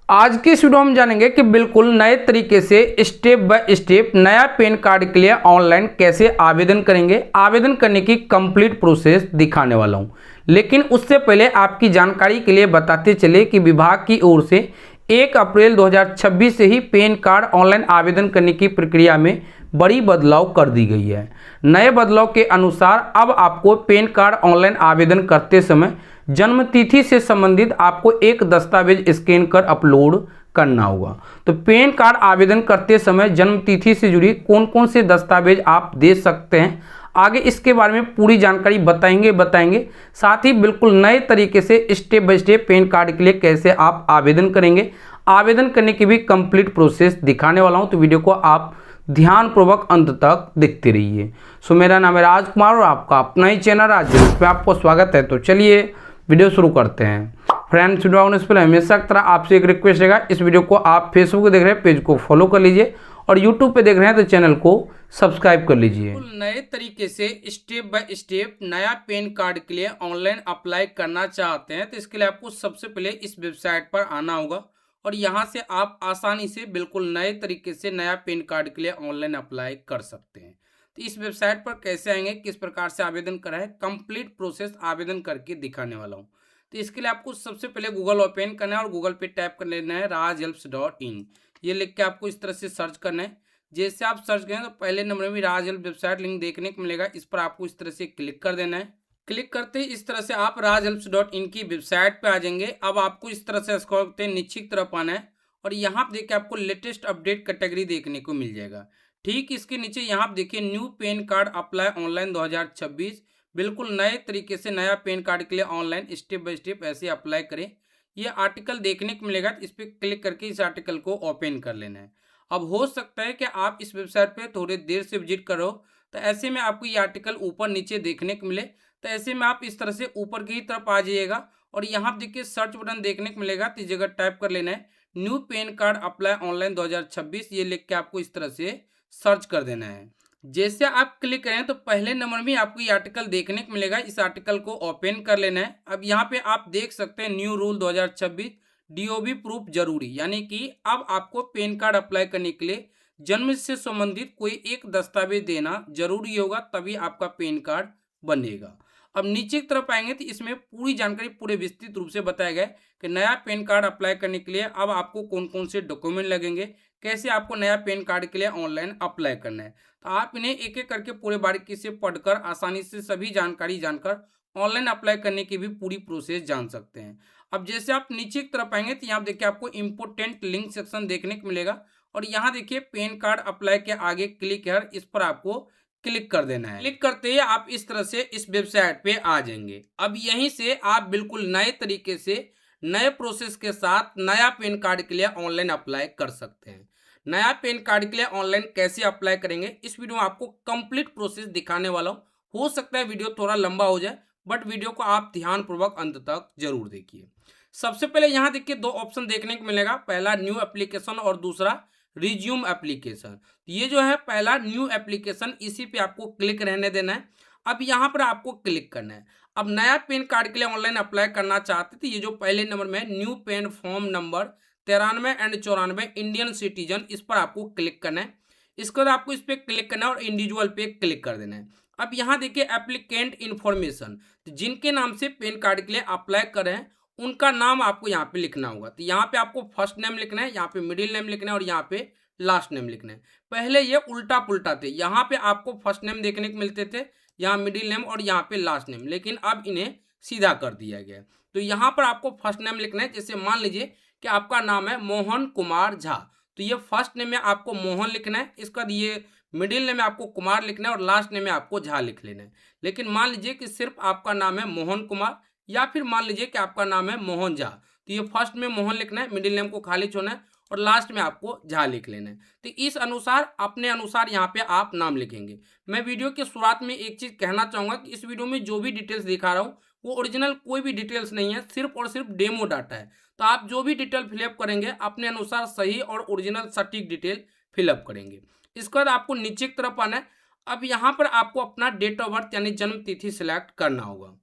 आज की इस वीडियो में जानेंगे कि बिल्कुल नए तरीके से स्टेप बाय स्टेप नया पैन कार्ड के लिए ऑनलाइन कैसे आवेदन करेंगे। आवेदन करने की कंप्लीट प्रोसेस दिखाने वाला हूं, लेकिन उससे पहले आपकी जानकारी के लिए बताते चले कि विभाग की ओर से 1 अप्रैल 2026 से ही पैन कार्ड ऑनलाइन आवेदन करने की प्रक्रिया में बड़ी बदलाव कर दी गई है। नए बदलाव के अनुसार अब आपको पैन कार्ड ऑनलाइन आवेदन करते समय जन्म तिथि से संबंधित आपको एक दस्तावेज स्कैन कर अपलोड करना होगा। तो पैन कार्ड आवेदन करते समय जन्म तिथि से जुड़ी कौन कौन से दस्तावेज आप दे सकते हैं, आगे इसके बारे में पूरी जानकारी बताएंगे। साथ ही बिल्कुल नए तरीके से step by step pan card के लिए कैसे आप आवेदन करेंगे, आवेदन करने की भी कंप्लीट प्रोसेस दिखाने वाला हूं। तो वीडियो को आप ध्यानपूर्वक अंत तक देखते रहिए। सो मेरा नाम है राजकुमार और आपका अपना ही चैनल राज पे आपको स्वागत है। तो चलिए वीडियो शुरू करते हैं। फ्रेंड्स, वीडियो आने से पहले हमेशा की तरह आपसे एक रिक्वेस्ट रहेगा, इस वीडियो को आप फेसबुक पे देख रहे हैं पेज को फॉलो कर लीजिए और यूट्यूब पे देख रहे हैं तो चैनल को सब्सक्राइब कर लीजिए। नए तरीके से स्टेप बाय स्टेप नया पैन कार्ड के लिए ऑनलाइन अप्लाई करना चाहते हैं तो इसके लिए आपको सबसे पहले इस वेबसाइट पर आना होगा और यहाँ से आप आसानी से बिल्कुल नए तरीके से नया पैन कार्ड के लिए ऑनलाइन अप्लाई कर सकते हैं। तो इस वेबसाइट पर कैसे आएंगे, किस प्रकार से आवेदन करा है, कंप्लीट प्रोसेस आवेदन करके दिखाने वाला हूँ। तो इसके लिए आपको सबसे पहले गूगल ओपन करना है और गूगल पे टाइप कर लेना है rajhelps.in। ये लिख के आपको इस तरह से सर्च करना है। जैसे आप सर्च करें तो पहले नंबर में राज हेल्प वेबसाइट लिंक देखने को मिलेगा, इस पर आपको इस तरह से क्लिक कर देना है। क्लिक करते ही इस तरह से आप rajhelps.in की वेबसाइट पे आ जाएंगे। अब आपको इस तरह से स्क्रॉल करते नीचे की तरफ आना है और यहाँ पे देखिए आपको लेटेस्ट अपडेट कैटेगरी देखने को मिल जाएगा। ठीक इसके नीचे यहाँ पे देखिए new pan card apply online 2026, बिल्कुल नए तरीके से नया पैन कार्ड के लिए ऑनलाइन स्टेप बाय स्टेप ऐसे अप्लाई करें। ये आर्टिकल देखने को मिलेगा, इस पर क्लिक करके इस आर्टिकल को ओपन कर लेना है। अब हो सकता है कि आप इस वेबसाइट पे थोड़ी देर से विजिट करो तो ऐसे में आपको ये आर्टिकल ऊपर नीचे देखने को मिले, तो ऐसे में आप इस तरह से ऊपर की तरफ आ जाइएगा और यहाँ पे देखिए सर्च बटन देखने को मिलेगा, तो इस जगह टाइप कर लेना है new pan card apply online 2026। ये लिख के आपको इस तरह से सर्च कर देना है। जैसे आप क्लिक करें तो पहले नंबर में आपको ये आर्टिकल देखने को मिलेगा, इस आर्टिकल को ओपन कर लेना है। अब यहाँ पे आप देख सकते हैं न्यू रूल 2026 डीओबी प्रूफ जरूरी, यानी कि अब आपको पैन कार्ड अप्लाई करने के लिए जन्म से संबंधित कोई एक दस्तावेज देना जरूरी होगा, तभी आपका पैन कार्ड बनेगा। अब नीचे की तरफ आएंगे तो इसमें पूरी जानकारी पूरे विस्तृत रूप से बताया गया है कि नया पैन कार्ड अप्लाई करने के लिए अब आपको कौन कौन से डॉक्यूमेंट लगेंगे, कैसे आपको नया पैन कार्ड के लिए ऑनलाइन अप्लाई करना है। तो आप इन्हें एक एक करके पूरे बारीकी से पढ़कर आसानी से सभी जानकारी जानकर ऑनलाइन अप्लाई करने की भी पूरी प्रोसेस जान सकते हैं। अब जैसे आप नीचे की तरफ आएंगे तो यहाँ देखिए आपको इम्पोर्टेंट लिंक सेक्शन देखने को मिलेगा और यहाँ देखिए पैन कार्ड अप्लाई के आगे क्लिक है, इस पर आपको क्लिक कर देना है। क्लिक करते ही आप इस तरह से इस वेबसाइट पे आ जाएंगे। अब यहीं से आप बिल्कुल नए तरीके से नए प्रोसेस के साथ नया पैन कार्ड के लिए ऑनलाइन अप्लाई कर सकते हैं। नया पैन कार्ड के लिए ऑनलाइन कैसे अप्लाई करेंगे इस वीडियो में आपको कंप्लीट प्रोसेस दिखाने वाला हूँ। हो सकता है वीडियो थोड़ा लंबा हो जाए, बट वीडियो को आप ध्यानपूर्वक अंत तक जरूर देखिए। सबसे पहले यहाँ देखिए दो ऑप्शन देखने को मिलेगा, पहला न्यू एप्लीकेशन और दूसरा रिज्यूम एप्लीकेशन। ये जो है पहला न्यू एप्लीकेशन, इसी पे आपको क्लिक रहने देना है। अब यहाँ पर आपको क्लिक करना है। अब नया पैन कार्ड के लिए ऑनलाइन अप्लाई करना चाहते थे, ये जो पहले नंबर में new pan form number 93 and 94 Indian citizen, इस पर आपको क्लिक करना है। इसके बाद आपको इस पर क्लिक करना है और इंडिविजुअल पे क्लिक कर देना है। अब यहाँ देखिए एप्लीकेंट इन्फॉर्मेशन, जिनके नाम से पैन कार्ड के लिए अप्लाई कर रहे हैं उनका नाम आपको यहाँ पे लिखना होगा। तो यहाँ पे आपको फर्स्ट नेम लिखना है, यहाँ पे मिडिल नेम लिखना है और यहाँ पे लास्ट नेम लिखना है। पहले ये उल्टा पुल्टा थे, यहाँ पे आपको फर्स्ट नेम देखने को मिलते थे, यहाँ मिडिल नेम और यहाँ पे लास्ट नेम, लेकिन अब इन्हें सीधा कर दिया गया। तो यहाँ पर आपको फर्स्ट नेम लिखना है। जैसे मान लीजिए कि आपका नाम है मोहन कुमार झा, तो ये फर्स्ट नेम में आपको मोहन लिखना है, इसका ये मिडिल नेम में आपको कुमार लिखना है और लास्ट नेम में आपको झा लिख लेना है। लेकिन मान लीजिए कि सिर्फ आपका नाम है मोहन कुमार या फिर मान लीजिए कि आपका नाम है मोहन झा, तो ये फर्स्ट में मोहन लिखना है, मिडिल नेम को खाली छोड़ना है और लास्ट में आपको झा लिख लेना है। तो इस अनुसार अपने अनुसार यहाँ पे आप नाम लिखेंगे। मैं वीडियो के शुरुआत में एक चीज़ कहना चाहूँगा कि इस वीडियो में जो भी डिटेल्स दिखा रहा हूँ वो ओरिजिनल कोई भी डिटेल्स नहीं है, सिर्फ और सिर्फ डेमो डाटा है। तो आप जो भी डिटेल फिलअप करेंगे अपने अनुसार सही और ओरिजिनल सटीक डिटेल फिलअप करेंगे। इसके बाद आपको नीचे की तरफ आना है। अब यहाँ पर आपको अपना डेट ऑफ बर्थ यानी जन्म तिथि सिलेक्ट करना होगा।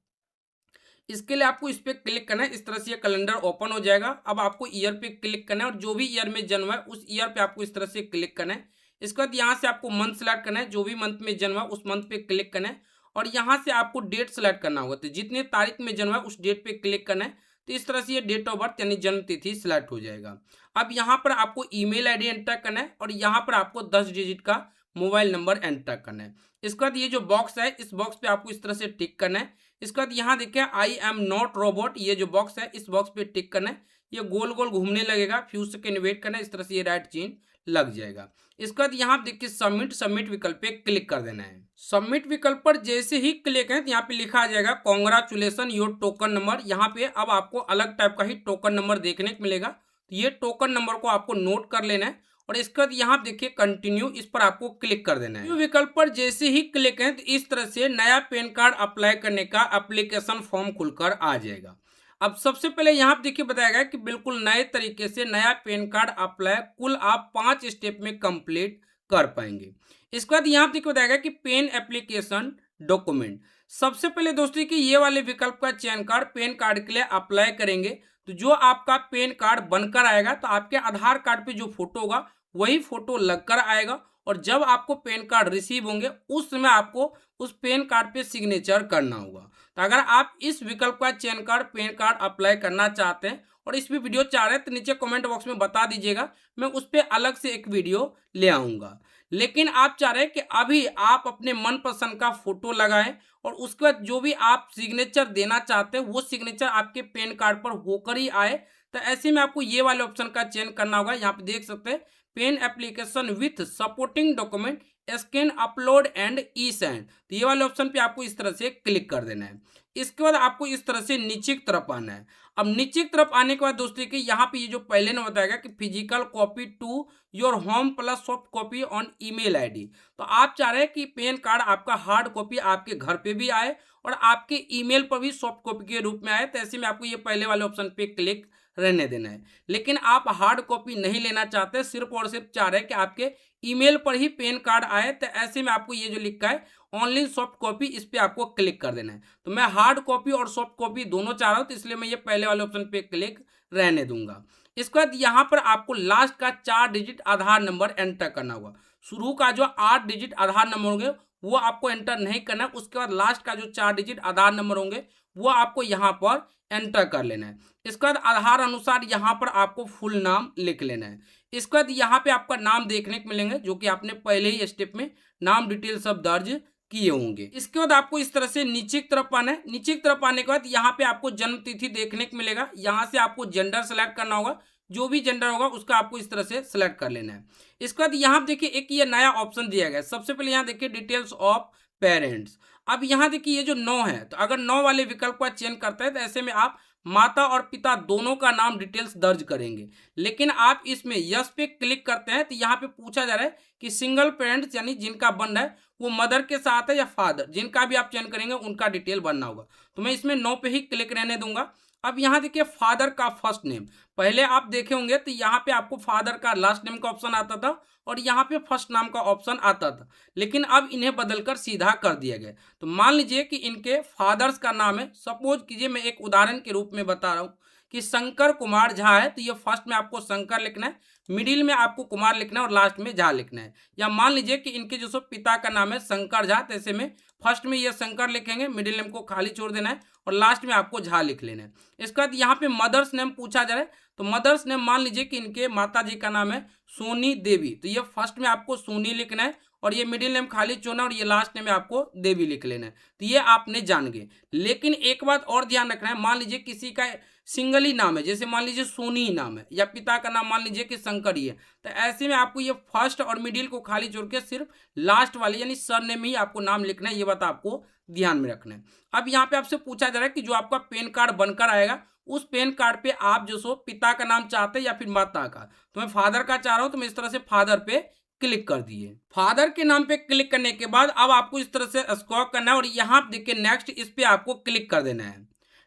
इसके लिए आपको इस पर क्लिक करना है। इस तरह से ये कैलेंडर ओपन हो जाएगा। अब आपको ईयर पे क्लिक करना है और जो भी ईयर में जन्म है उस ईयर पे आपको इस तरह से क्लिक करना है। इसके बाद यहाँ से आपको मंथ सेलेक्ट करना है, जो भी मंथ में जन्म है उस मंथ पे क्लिक करना है और यहाँ से आपको डेट सेलेक्ट करना होगा। तो जितने तारीख में जन्म है उस डेट पे क्लिक करना है। तो इस तरह से ये डेट ऑफ बर्थ यानी जन्म तिथि सिलेक्ट हो जाएगा। अब यहाँ पर आपको ईमेल आईडी एंटर करना है और यहाँ पर आपको 10 डिजिट का मोबाइल नंबर एंटर करना है। इसके बाद ये जो बॉक्स है इस बॉक्स पे आपको इस तरह से टिक करना है। इसके बाद यहाँ देखिए आई एम नॉट रोबोट, ये जो बॉक्स है इस बॉक्स पे टिक करना है। ये गोल गोल घूमने लगेगा, फ्यू सेकंड वेट करना है, इस तरह से ये राइट चिन्ह लग जाएगा। इसके बाद यहाँ देखिए सबमिट विकल्प पे क्लिक कर देना है। सबमिट विकल्प पर जैसे ही क्लिक है तो यहाँ पे लिखा आ जाएगा कॉन्ग्रेचुलेसन योर टोकन नंबर। यहाँ पे अब आपको अलग टाइप का ही टोकन नंबर देखने को मिलेगा। तो ये टोकन नंबर को आपको नोट कर लेना है और इसके बाद यहाँ देखिए कंटिन्यू, इस पर आपको क्लिक कर देना है। विकल्प पर जैसे ही क्लिक है तो इस तरह से नया पैन कार्ड अप्लाई करने का एप्लीकेशन फॉर्म खुलकर आ जाएगा। अब सबसे पहले यहाँ देखिए बताया गया कि बिल्कुल नए तरीके से नया पैन कार्ड अप्लाई कुल आप 5 स्टेप में कंप्लीट कर पाएंगे। इसके बाद यहाँ देखिए बताया गया कि पेन एप्लीकेशन डॉक्यूमेंट। सबसे पहले दोस्तों कि ये वाले विकल्प का चयन कर पैन कार्ड के लिए अप्लाई करेंगे तो जो आपका पैन कार्ड बनकर आएगा तो आपके आधार कार्ड पे जो फोटो होगा वही फोटो लगकर आएगा और जब आपको पैन कार्ड रिसीव होंगे उस समय आपको उस पैन कार्ड पे सिग्नेचर करना होगा। तो अगर आप इस विकल्प का चयन कर पैन कार्ड अप्लाई करना चाहते हैं और इस भी वीडियो चाह रहे हैं तो नीचे कमेंट बॉक्स में बता दीजिएगा, मैं उस पर अलग से एक वीडियो ले आऊँगा। लेकिन आप चाह रहे हैं कि अभी आप अपने मनपसंद का फोटो लगाएं और उसके बाद जो भी आप सिग्नेचर देना चाहते हैं वो सिग्नेचर आपके पैन कार्ड पर होकर ही आए, तो ऐसे में आपको ये वाले ऑप्शन का चयन करना होगा। यहाँ पे देख सकते हैं PAN application with supporting document scan upload and e send, तो ये वाले ऑप्शन पे आपको इस तरह से क्लिक कर देना है। इसके बाद आपको इस तरह से नीचे की तरफ आना है। अब नीचे की तरफ आने के बाद दोस्तों कि यहाँ पे ये जो पहले ने बताया कि physical copy to your home plus soft copy on email ID, तो आप चाह रहे हैं कि पैन कार्ड आपका हार्ड कॉपी आपके घर पे भी आए और आपके ईमेल पर भी सॉफ्ट कॉपी के रूप में आए। तो ऐसे में आपको ये पहले वाले ऑप्शन पे क्लिक रहने देना है। लेकिन आप हार्ड कॉपी नहीं लेना चाहते, सिर्फ और सिर्फ चाह रहे हैं कि आपके ईमेल पर ही पैन कार्ड आए, तो ऐसे में आपको ये जो लिखा है ऑनलाइन सॉफ्ट कॉपी, इस पे आपको क्लिक कर देना है। तो मैं हार्ड कॉपी और सॉफ्ट कॉपी दोनों चाह रहा हूँ, तो इसलिए मैं ये पहले वाले ऑप्शन पे क्लिक रहने दूंगा। इसके बाद यहाँ पर आपको लास्ट का 4 डिजिट आधार नंबर एंटर करना होगा। शुरू का जो 8 डिजिट आधार नंबर होंगे वो आपको एंटर नहीं करना है। उसके बाद लास्ट का जो 4 डिजिट आधार नंबर होंगे वो आपको यहाँ पर एंटर कर लेना है। इसके बाद आधार अनुसार यहाँ पर आपको फुल नाम लिख लेना है। इसके बाद यहाँ पे आपका नाम देखने को मिलेंगे जो कि आपने पहले ही स्टेप में नाम डिटेल सब दर्ज किए होंगे। इसके बाद आपको इस तरह से नीचे की तरफ आना है। नीचे की तरफ आने के बाद यहाँ पे आपको जन्म तिथि देखने को मिलेगा। यहाँ से आपको जेंडर सेलेक्ट करना होगा, जो भी जेंडर होगा उसका आपको इस तरह से सिलेक्ट कर लेना है। इसके बाद यहाँ देखिए एक ये नया ऑप्शन दिया गया है। सबसे पहले यहाँ देखिए डिटेल्स ऑफ पेरेंट्स। अब यहाँ देखिए ये जो 9 है, तो अगर 9 वाले विकल्प का चयन करते हैं तो ऐसे में आप माता और पिता दोनों का नाम डिटेल्स दर्ज करेंगे। लेकिन आप इसमें यस पे क्लिक करते हैं तो यहाँ पे पूछा जा रहा है कि सिंगल पेरेंट्स यानी जिनका बंद है वो मदर के साथ है या फादर, जिनका भी आप चयन करेंगे उनका डिटेल भरना होगा। तो मैं इसमें 9 पे ही क्लिक रहने दूंगा। अब यहाँ देखिए फादर का फर्स्ट नेम, पहले आप देखे होंगे तो यहाँ पे आपको फादर का लास्ट नेम का ऑप्शन आता था और यहाँ पे फर्स्ट नाम का ऑप्शन आता था, लेकिन अब इन्हें बदलकर सीधा कर दिया गया। तो मान लीजिए कि इनके फादर्स का नाम है, सपोज कीजिए मैं एक उदाहरण के रूप में बता रहा हूँ कि शंकर कुमार झा है, तो ये फर्स्ट में आपको शंकर लिखना है, मिडिल में आपको कुमार लिखना है और लास्ट में झा लिखना है। या मान लीजिए कि इनके जो सो पिता का नाम है शंकर झा, तो ऐसे में फर्स्ट में ये शंकर लिखेंगे, मिडिल नेम को खाली छोड़ देना है और लास्ट में आपको झा लिख लेना है। इसके बाद यहाँ पे मदर्स नेम पूछा जा रहा है, तो मदर्स नेम मान लीजिए कि इनके माता जी का नाम है सोनी देवी, तो ये फर्स्ट में आपको सोनी लिखना है और ये मिडिल नेम खाली छोड़ना और ये लास्ट नेम आपको देवी लिख लेना है। तो ये आपने जान गए। लेकिन एक बात और ध्यान रखना है, मान लीजिए किसी का सिंगल ही नाम है, जैसे मान लीजिए सोनी ही नाम है या पिता का नाम मान लीजिए कि शंकर ही है, तो ऐसे में आपको ये फर्स्ट और मिडिल को खाली छोड़ के सिर्फ लास्ट वाले यानी सर नेम ही आपको नाम लिखना है। ये बात आपको ध्यान में रखना है। अब यहाँ पे आपसे पूछा जा रहा है कि जो आपका पैन कार्ड बनकर आएगा उस पैन कार्ड पे आप जो सो पिता का नाम चाहते हैं या फिर माता का, तो मैं फादर का चाह रहा हूं, तो मैं इस तरह से फादर पे क्लिक कर दिए। फादर के नाम पे क्लिक करने के बाद अब आपको इस तरह से स्क्रॉल करना है और यहाँ देखिए नेक्स्ट, इस पे आपको क्लिक कर देना है।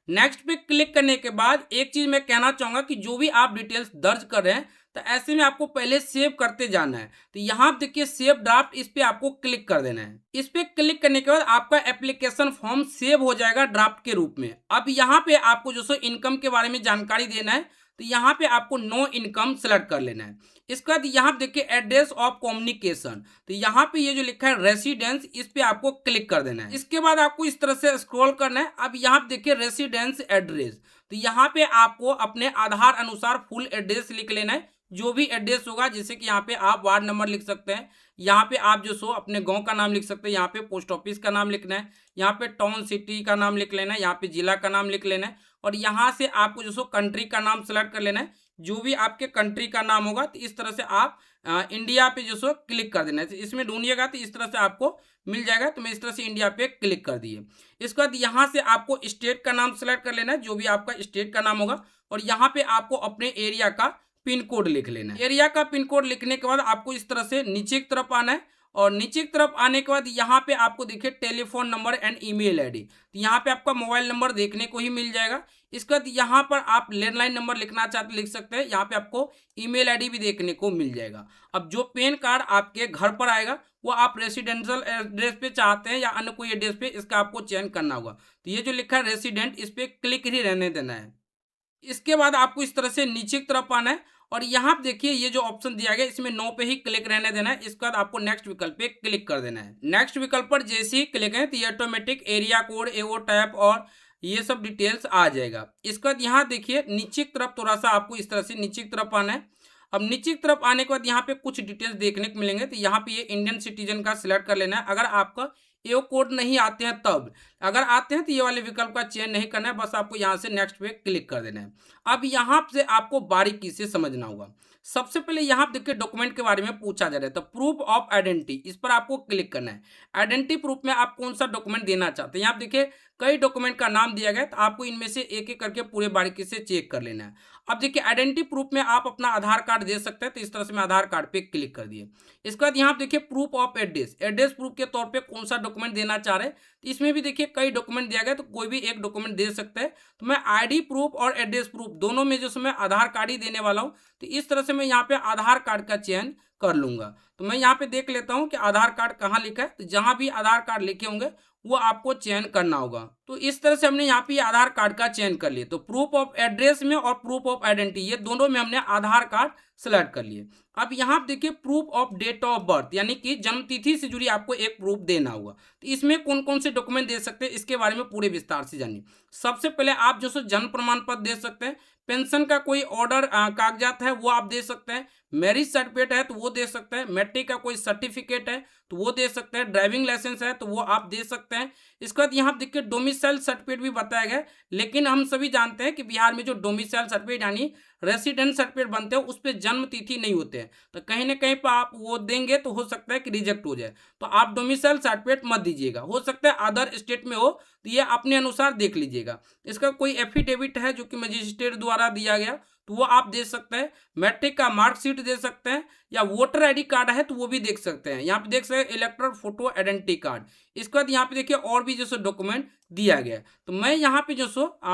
नेक्स्ट पे क्लिक करने के बाद एक चीज मैं कहना चाहूंगा कि जो भी आप डिटेल्स दर्ज कर रहे हैं तो ऐसे में आपको पहले सेव करते जाना है। तो यहाँ देखिए सेव ड्राफ्ट, इस पे आपको क्लिक कर देना है। इस पे क्लिक करने के बाद आपका एप्लीकेशन फॉर्म सेव हो जाएगा ड्राफ्ट के रूप में। अब यहाँ पे आपको जो सो इनकम के बारे में जानकारी देना है, तो यहाँ पे आपको नो इनकम सेलेक्ट कर लेना है। इसके बाद यहाँ देखिए एड्रेस ऑफ कम्युनिकेशन, तो यहाँ पे ये जो लिखा है रेसिडेंस, इस पे आपको क्लिक कर देना है। इसके बाद आपको इस तरह से स्क्रॉल करना है। अब यहाँ देखिए रेसिडेंस एड्रेस, तो यहाँ पे आपको अपने आधार अनुसार फुल एड्रेस लिख लेना है, जो भी एड्रेस होगा। जैसे कि यहाँ पे आप वार्ड नंबर लिख सकते हैं, यहाँ पे आप जो सो अपने गांव का नाम लिख सकते हैं, यहाँ पे पोस्ट ऑफिस का नाम लिखना है, यहाँ पे टाउन सिटी का नाम लिख लेना है, यहाँ पे जिला का नाम लिख लेना है, और यहाँ से आपको जो सो कंट्री का नाम सेलेक्ट कर लेना है, जो भी आपके कंट्री का नाम होगा। तो इस तरह से आप इंडिया पे जो सो क्लिक कर देना है। इसमें ढूंढिएगा तो इस तरह से आपको मिल जाएगा। तो मैं इस तरह से इंडिया पे क्लिक कर दिए। इसके बाद यहाँ से आपको स्टेट का नाम सेलेक्ट कर लेना है, जो भी आपका स्टेट का नाम होगा, और यहाँ पे आपको अपने एरिया का पिन कोड लिख लेना है। एरिया का पिन कोड लिखने के बाद आपको इस तरह से नीचे की तरफ आना है, और नीचे की तरफ आने के बाद यहाँ पे आपको देखिए telephone number and email ID, तो यहाँ पे आपका मोबाइल नंबर देखने को ही मिल जाएगा। इसके बाद यहाँ पर आप लैंडलाइन नंबर लिखना चाहते लिख सकते हैं, यहाँ पे आपको ईमेल आईडी भी देखने को मिल जाएगा। अब जो पैन कार्ड आपके घर पर आएगा वो आप रेसिडेंशियल एड्रेस पे चाहते हैं या अन्य कोई एड्रेस पे, इसका आपको चयन करना होगा। तो ये जो लिखा है रेसिडेंट, इस पे क्लिक ही रहने देना है। इसके बाद आपको इस तरह से नीचे की तरफ आना है, और यहाँ पे देखिए ये जो ऑप्शन दिया गया इसमें नो पे ही क्लिक रहने देना है। इसके बाद आपको नेक्स्ट विकल्प पे क्लिक कर देना है। नेक्स्ट विकल्प पर जैसे ही क्लिक करें तो ये ऑटोमेटिक एरिया कोड, एओ टैप और ये सब डिटेल्स आ जाएगा। इसके बाद यहाँ देखिए नीचे की तरफ थोड़ा सा आपको इस तरह से नीचे की तरफ आना है। अब नीचे की तरफ आने के बाद यहाँ पे कुछ डिटेल्स देखने को मिलेंगे, तो यहाँ पे ये इंडियन सिटीजन का सिलेक्ट कर लेना है। अगर आपका एओ कोड नहीं आते हैं तब, अगर आते हैं तो ये वाले विकल्प का चयन नहीं करना है, बस आपको यहाँ से नेक्स्ट पे क्लिक कर देना है। अब यहाँ से आपको बारीकी से समझना होगा। सबसे पहले यहाँ पे देखिए डॉक्यूमेंट के बारे में पूछा जा रहा है, तो प्रूफ ऑफ आइडेंटिटी, इस पर आपको क्लिक करना है। आइडेंटिटी प्रूफ में आप कौन सा डॉक्यूमेंट देना चाहते हैं, यहाँ पे देखिए कई डॉक्यूमेंट का नाम दिया गया है, तो आपको इनमें से एक एक करके पूरे बारीकी से चेक कर लेना है। अब देखिए आइडेंटिटी प्रूफ में आप अपना आधार कार्ड दे सकते हैं, तो इस तरह से मैं आधार कार्ड पे क्लिक कर दिए। इसके बाद यहाँ पे देखिए proof of address, address proof के तौर पे कौन सा डॉक्यूमेंट देना चाह रहे हैं, तो इसमें भी देखिए कई डॉक्यूमेंट दिया गया, तो कोई भी एक डॉक्यूमेंट दे सकते हैं। तो मैं आईडी प्रूफ और एड्रेस प्रूफ दोनों में जो मैं आधार कार्ड ही देने वाला हूँ, तो इस तरह से मैं यहाँ पे आधार कार्ड का चयन कर लूंगा। तो मैं यहाँ पे देख लेता हूँ कि आधार कार्ड कहाँ लिखा है, तो जहाँ भी आधार कार्ड लिखे होंगे वो आपको चयन करना होगा। तो इस तरह से हमने यहाँ पे आधार कार्ड का चयन कर लिया। तो प्रूफ ऑफ एड्रेस में और प्रूफ ऑफ आइडेंटिटी, ये दोनों में हमने आधार कार्ड सेलेक्ट कर लिए। अब यहाँ देखिए proof of date of birth, यानी कि जन्म तिथि से जुड़ी आपको एक प्रूफ देना होगा। तो इसमें कौन कौन से डॉक्यूमेंट दे सकते हैं, इसके बारे में पूरे विस्तार से जानिए। सबसे पहले आप जो जन्म प्रमाण पत्र दे सकते हैं, पेंशन का कोई ऑर्डर कागजात है वो आप दे सकते हैं, मैरिज सर्टिफिकेट है तो वो दे सकते हैं, मैट्रिक का कोई सर्टिफिकेट है तो वो दे सकते हैं, ड्राइविंग लाइसेंस है तो वो आप दे सकते हैं। इसके बाद यहाँ देखिए डोमिसाइल सर्टिफिकेट भी बताया गया है, लेकिन हम सभी जानते हैं कि बिहार में जो डोमिसाइल सर्टिफिकेट यानी रेसिडेंट सर्टिफिकेट बनते हैं उस पर जन्म तिथि नहीं होते हैं, तो कहीं ना कहीं पर आप वो देंगे तो हो सकता है कि रिजेक्ट हो जाए। तो आप डोमिसाइल सर्टिफिकेट मत दीजिएगा, हो सकता है अदर स्टेट में हो, तो ये अपने अनुसार देख लीजिएगा। इसका कोई एफिडेविट है जो कि मजिस्ट्रेट द्वारा दिया गया तो वो आप दे सकते हैं, मैट्रिक का मार्कशीट दे सकते हैं, या वोटर आईडी कार्ड है तो वो भी देख सकते हैं। यहाँ पे देख सकते हैं इलेक्टोरल फोटो आइडेंटिटी कार्ड। इसके बाद यहाँ पे देखिए और भी जो डॉक्यूमेंट दिया गया है, तो मैं यहाँ पे जो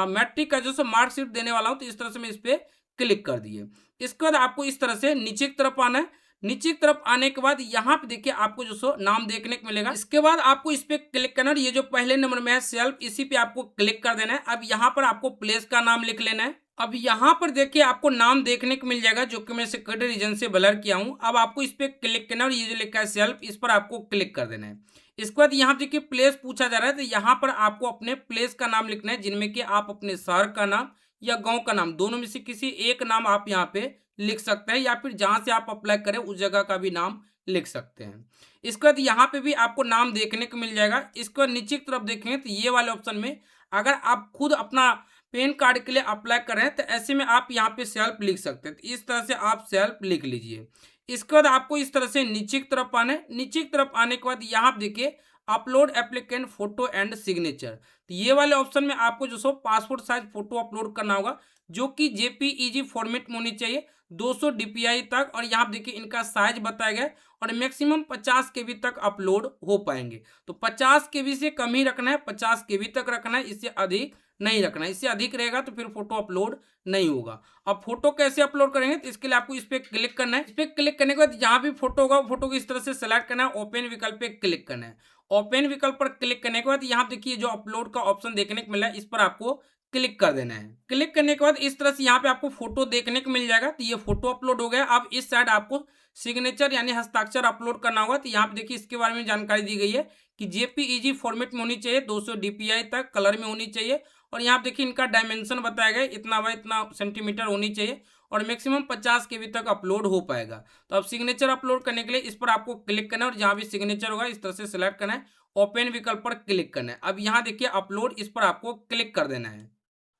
मैट्रिक का जो मार्कशीट देने वाला हूँ, तो इस तरह से मैं इस पर क्लिक कर दिए। इसके बाद आपको इस तरह से नीचे की तरफ आना है। नीचे की तरफ आने के बाद यहाँ पे देखिए आपको जो नाम देखने को मिलेगा। इसके बाद आपको इस पे क्लिक करना है, ये जो पहले नंबर में है सेल्फ, इसी पे आपको क्लिक कर देना है। अब यहाँ पर आपको प्लेस का नाम लिख लेना है। अब यहाँ पर देखिए आपको नाम देखने को मिल जाएगा जो कि मैं सेक्रेटरी रीजन से ब्लर किया हूँ। अब आपको इस पे क्लिक करना है, और ये जो लिखा है सेल्फ, इस पर आपको क्लिक कर देना है। इसके बाद यहाँ देखिए प्लेस पूछा जा रहा है, तो यहाँ पर आपको अपने प्लेस का नाम लिखना है, जिनमें कि आप अपने शहर का नाम या गांव का नाम, दोनों में से किसी एक नाम आप यहाँ पे लिख सकते हैं, या फिर जहाँ से आप अप्लाई करें उस जगह का भी नाम लिख सकते हैं। इसके बाद यहाँ पे भी आपको नाम देखने को मिल जाएगा। इसके बाद नीचे की तरफ देखेंगे तो ये वाले ऑप्शन में अगर आप खुद अपना पैन कार्ड के लिए अप्लाई करें तो ऐसे में आप यहाँ पे सेल्फ लिख सकते हैं, तो इस तरह से आप सेल्फ लिख लीजिए। इसके बाद आपको इस तरह से नीचे की तरफ आना है। नीचे की तरफ आने के बाद यहाँ पे देखिए upload applicant photo and signature, तो ये वाले ऑप्शन में आपको जो पासपोर्ट साइज फोटो अपलोड करना होगा, जो कि जेपीईजी फॉर्मेट में होनी चाहिए। 200 DPI तक, और यहाँ देखिए इनका साइज बताया गया और मैक्सिमम 50 KB तक अपलोड हो पाएंगे। तो 50 KB से कम ही रखना है, 50 KB तक रखना है, इससे अधिक नहीं रखना है। इससे अधिक रहेगा तो फिर फोटो अपलोड नहीं होगा। अब फोटो कैसे अपलोड करेंगे, तो इसके लिए आपको इस पर क्लिक करना है। इस पर क्लिक करने के बाद जहां भी फोटो होगा फोटो को इस तरह से सेलेक्ट करना है, ओपन विकल्प पे क्लिक करना है। ओपन विकल्प पर क्लिक करने के बाद यहाँ देखिए जो अपलोड का ऑप्शन देखने को मिला है, इस पर आपको क्लिक कर देना है। क्लिक करने के बाद इस तरह से यहाँ पे आपको फोटो देखने को मिल जाएगा। तो ये फोटो अपलोड हो गया। अब इस साइड आपको सिग्नेचर यानी हस्ताक्षर अपलोड करना होगा। तो यहाँ पे देखिए इसके बारे में जानकारी दी गई है कि जेपीईजी फॉर्मेट में होनी चाहिए, 200 DPI तक कलर में होनी चाहिए, और यहाँ पे देखिए इनका डायमेंशन बताया गया इतना बाय इतना सेंटीमीटर होनी चाहिए, और मैक्सिमम 50 KB तक अपलोड हो पाएगा। तो अब सिग्नेचर अपलोड करने के लिए इस पर आपको क्लिक करना है, और जहाँ भी सिग्नेचर होगा इस तरह से सिलेक्ट करना है, ओपन विकल्प पर क्लिक करना है। अब यहाँ देखिए अपलोड, इस पर आपको क्लिक कर देना है।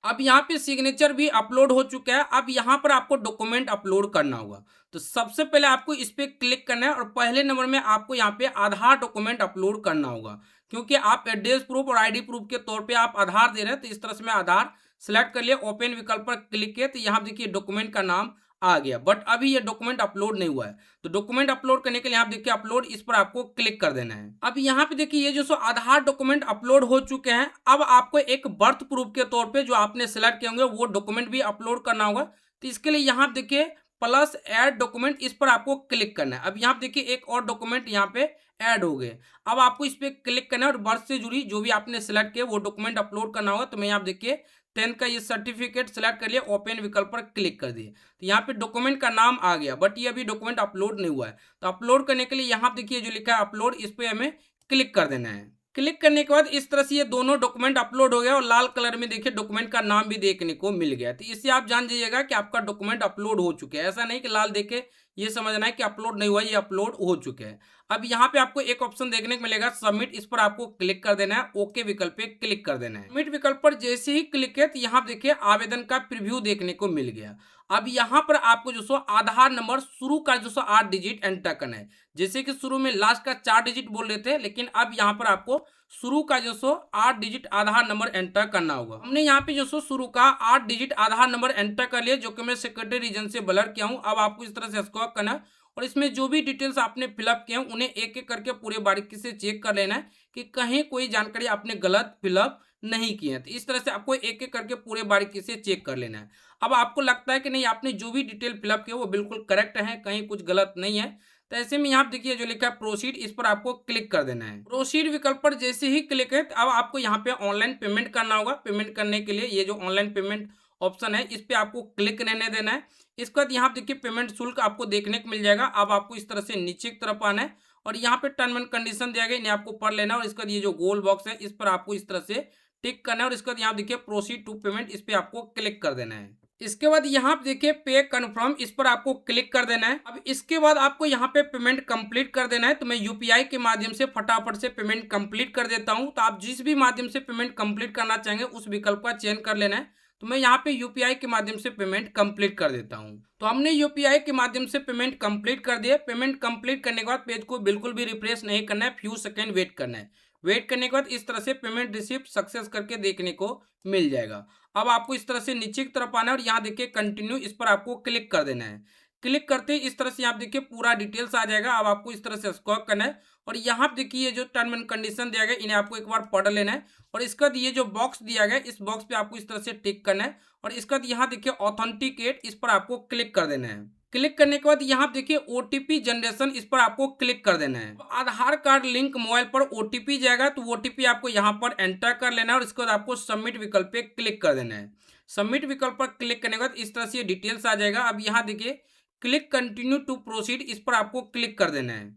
अब यहाँ पे सिग्नेचर भी अपलोड हो चुका है। अब यहाँ पर आपको डॉक्यूमेंट अपलोड करना होगा। तो सबसे पहले आपको इस पे क्लिक करना है, और पहले नंबर में आपको यहाँ पे आधार डॉक्यूमेंट अपलोड करना होगा, क्योंकि आप एड्रेस प्रूफ और आईडी प्रूफ के तौर पे आप आधार दे रहे हैं। तो इस तरह से मैं आधार सेलेक्ट कर लिया, ओपन विकल्प पर क्लिक किया, तो यहाँ देखिए डॉक्यूमेंट का नाम आ गया, बट अभी ये डॉक्यूमेंट अपलोड नहीं हुआ है। तो डॉक्यूमेंट अपलोड करने के लिए यहाँ देखिए अपलोड, इस पर आपको क्लिक कर देना है। अब यहाँ पे देखिए ये जो सो आधार डॉक्यूमेंट अपलोड हो चुके हैं। अब आपको एक बर्थ प्रूफ के तौर पे जो आपने सेलेक्ट किए होंगे वो डॉक्यूमेंट भी अपलोड करना होगा। तो इसके लिए यहाँ देखिए प्लस ऐड डॉक्यूमेंट, इस पर आपको क्लिक करना है। अब यहाँ देखिए एक और डॉक्यूमेंट यहाँ पे ऐड हो गए। अब आपको इस पे क्लिक करना है और बर्थ से जुड़ी जो भी आपने सेलेक्ट किया वो डॉक्यूमेंट अपलोड करना होगा। तो मैं यहाँ देखिए 10th का ये सर्टिफिकेट सेलेक्ट कर लिया, ओपन विकल्प पर क्लिक कर दिए। तो यहाँ पे डॉक्यूमेंट का नाम आ गया, बट ये अभी डॉक्यूमेंट अपलोड नहीं हुआ है। तो अपलोड करने के लिए यहाँ देखिए जो लिखा है अपलोड, इस पे हमें क्लिक कर देना है। क्लिक करने के बाद इस तरह से ये दोनों डॉक्यूमेंट अपलोड हो गया, और लाल कलर में देखिए डॉक्यूमेंट का नाम भी देखने को मिल गया। तो इससे आप जान जाइएगा कि आपका डॉक्यूमेंट अपलोड हो चुके हैं। ऐसा नहीं कि लाल देखे ये समझना है कि अपलोड नहीं हुआ, ये अपलोड हो चुके हैं। अब यहाँ पे आपको एक ऑप्शन देखने को मिलेगा सबमिट, इस पर आपको क्लिक कर देना है, ओके विकल्प पे क्लिक कर देना है। सबमिट विकल्प पर जैसे ही क्लिक किया तो यहाँ देखिए आवेदन का प्रीव्यू देखने को मिल गया। अब यहाँ पर आपको जो सो आधार नंबर शुरू का जो सो 8 डिजिट एंटर करना है। जैसे कि शुरू में लास्ट का 4 डिजिट बोल रहे थे, लेकिन अब यहाँ पर आपको शुरू का जो सो 8 डिजिट आधार नंबर एंटर करना होगा। हमने यहाँ पे जो सो शुरू का 8 डिजिट आधार नंबर एंटर कर लिया, जो कि मैं सेक्रेटरी रीजन से ब्लर किया हूँ। अब आपको इस तरह से स्क्रॉल करना है, और इसमें जो भी डिटेल्स आपने फिलअप किए हैं उन्हें एक एक करके पूरे बारीकी से चेक कर लेना है कि कहीं कोई जानकारी आपने गलत फिलअप नहीं की है। तो इस तरह से आपको एक एक करके पूरे बारीकी से चेक कर लेना है। अब आपको लगता है कि नहीं आपने जो भी डिटेल फिलअप किया वो बिल्कुल करेक्ट है, कहीं कुछ गलत नहीं है, तो ऐसे में यहाँ देखिए जो लिखा है प्रोसीड, इस पर आपको क्लिक कर देना है। प्रोसीड विकल्प पर जैसे ही क्लिक है अब आपको यहाँ पे ऑनलाइन पेमेंट करना होगा। पेमेंट करने के लिए ये जो ऑनलाइन पेमेंट ऑप्शन है इस पे आपको क्लिक रहने देना है। इसके बाद यहाँ देखिए पेमेंट शुल्क आपको देखने को मिल जाएगा। अब आपको इस तरह से नीचे की तरफ आना है, और यहाँ पे टर्म एंड कंडीशन दिया गया, इन्हें आपको पढ़ लेना है। और इसके बाद ये जो गोल बॉक्स है इस पर आपको इस तरह से टिक करना है, और इसके बाद यहाँ देखिए प्रोसीड टू पेमेंट, इस पे आपको क्लिक कर देना है। इसके बाद यहाँ पे देखिए पे कन्फर्म, इस पर आपको क्लिक कर देना है। अब इसके बाद आपको यहाँ पे पेमेंट कंप्लीट कर देना है। तो मैं यूपीआई के माध्यम से फटाफट से पेमेंट कंप्लीट कर देता हूँ। तो आप जिस भी माध्यम से पेमेंट कंप्लीट करना चाहेंगे उस विकल्प का चयन कर लेना है। तो मैं यहाँ पे यूपीआई के माध्यम से पेमेंट कंप्लीट कर देता हूँ। तो हमने यूपीआई के माध्यम से पेमेंट कंप्लीट कर दिया। पेमेंट कंप्लीट करने के बाद पेज को बिल्कुल भी रिफ्रेश नहीं करना है, फ्यू सेकेंड वेट करना है। वेट करने के बाद इस तरह से पेमेंट रिसिप्ट सक्सेस करके देखने को मिल जाएगा। अब आपको इस तरह से नीचे की तरफ आना है, और यहाँ देखिए कंटिन्यू, इस पर आपको क्लिक कर देना है। क्लिक करते ही इस तरह से यहाँ देखिए पूरा डिटेल्स आ जाएगा। अब आपको इस तरह से स्क्रॉल करना है, और यहाँ देखिए जो टर्म एंड कंडीशन दिया गया इन्हें आपको एक बार पढ़ लेना है। और इसका ये जो बॉक्स दिया गया इस बॉक्स पे आपको इस तरह से टिक करना है, और इसका यहाँ देखिए ऑथेंटिकेट, इस पर आपको क्लिक कर देना है। क्लिक करने के बाद यहाँ देखिए ओटीपी जनरेशन, इस पर आपको क्लिक कर देना है। आधार कार्ड लिंक मोबाइल पर ओटीपी जाएगा, तो ओटीपी आपको यहाँ पर एंटर कर लेना है, और इसके बाद आपको सबमिट विकल्प पे क्लिक कर देना है। सबमिट विकल्प पर क्लिक करने के बाद इस तरह से डिटेल्स आ जाएगा। अब यहाँ देखिए क्लिक कंटिन्यू टू प्रोसीड, इस पर आपको क्लिक कर देना है।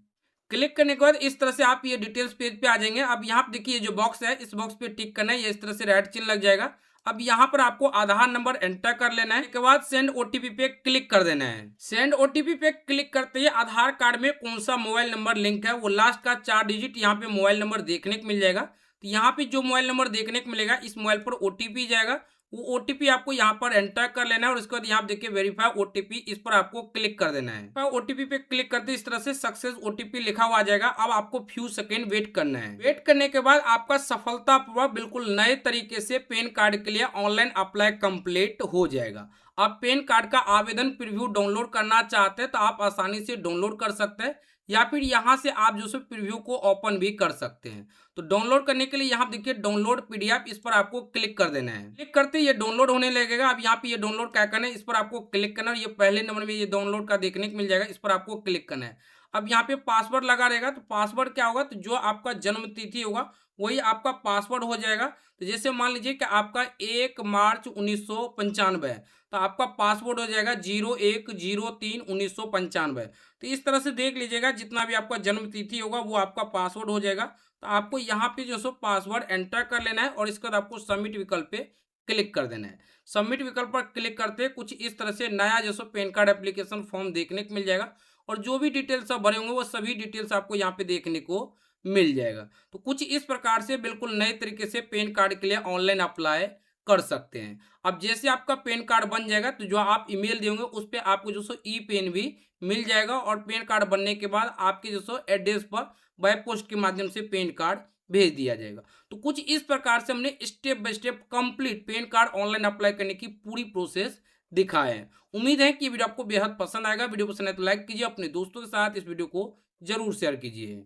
क्लिक करने के बाद इस तरह से आप ये डिटेल्स पेज पे आ जाएंगे। अब यहाँ पे देखिए जो बॉक्स है इस बॉक्स पे टिक करना है, ये इस तरह से रेड चिन्ह लग जाएगा। अब यहाँ पर आपको आधार नंबर एंटर कर लेना है। इसके बाद सेंड ओटीपी पे क्लिक कर देना है। सेंड ओटीपी पे क्लिक करते ही आधार कार्ड में कौन सा मोबाइल नंबर लिंक है वो लास्ट का 4 डिजिट यहाँ पे मोबाइल नंबर देखने को मिल जाएगा। तो यहाँ पे जो मोबाइल नंबर देखने को मिलेगा इस मोबाइल पर ओटीपी जाएगा। वो ओटीपी आपको यहाँ पर एंटर कर लेना है और उसके बाद यहाँ देखिए वेरीफाई ओटीपी, इस पर आपको क्लिक कर देना है। ओटीपी पे क्लिक करते इस तरह से सक्सेस ओटीपी लिखा हुआ आ जाएगा। अब आपको फ्यू सेकेंड वेट करना है। वेट करने के बाद आपका सफलतापूर्वक बिल्कुल नए तरीके से पैन कार्ड के लिए ऑनलाइन अप्लाई कंप्लीट हो जाएगा। आप पैन कार्ड का आवेदन प्रीव्यू डाउनलोड करना चाहते हैं तो आप आसानी से डाउनलोड कर सकते हैं, या फिर यहाँ से आप जो है प्रीव्यू को ओपन भी कर सकते हैं। तो डाउनलोड करने के लिए यहाँ देखिए डाउनलोड पीडीएफ, इस पर आपको क्लिक कर देना है। क्लिक करते ये डाउनलोड होने लगेगा। अब यहाँ पे ये डाउनलोड क्या करना है, इस पर आपको क्लिक करना है। ये पहले नंबर में ये डाउनलोड का देखने को मिल जाएगा, इस पर आपको क्लिक करना है। अब यहाँ पे पासवर्ड लगा रहेगा, तो पासवर्ड क्या होगा, तो जो आपका जन्म तिथि होगा वही आपका पासवर्ड हो जाएगा। तो जैसे मान लीजिए कि आपका 1 मार्च 1995 है, तो आपका पासवर्ड हो जाएगा 0103/1995। तो इस तरह से देख लीजिएगा, जितना भी आपका जन्म तिथि होगा वो आपका पासवर्ड हो जाएगा। तो आपको यहाँ पे जो सो पासवर्ड एंटर कर लेना है और इसके बाद आपको सबमिट विकल्प पे क्लिक कर देना है। सबमिट विकल्प पर क्लिक करते कुछ इस तरह से नया जो सो पैन कार्ड एप्लीकेशन फॉर्म देखने को मिल जाएगा और जो भी डिटेल्स आप भरे होंगे वो सभी डिटेल्स आपको यहाँ पे देखने को मिल जाएगा। तो कुछ इस प्रकार से बिल्कुल नए तरीके से पैन कार्ड के लिए ऑनलाइन अप्लाई कर सकते हैं। अब जैसे आपका पैन कार्ड बन जाएगा तो जो आप ईमेल देंगे उस पर आपको जो सो ई पेन भी मिल जाएगा और पैन कार्ड बनने के बाद आपके जो सो एड्रेस पर बाय पोस्ट के माध्यम से पैन कार्ड भेज दिया जाएगा। तो कुछ इस प्रकार से हमने step by step complete pan card online apply करने की पूरी प्रोसेस दिखाए हैं। उम्मीद है कि ये वीडियो आपको बेहद पसंद आएगा। वीडियो पसंद आए तो लाइक कीजिए, अपने दोस्तों के साथ इस वीडियो को जरूर शेयर कीजिए।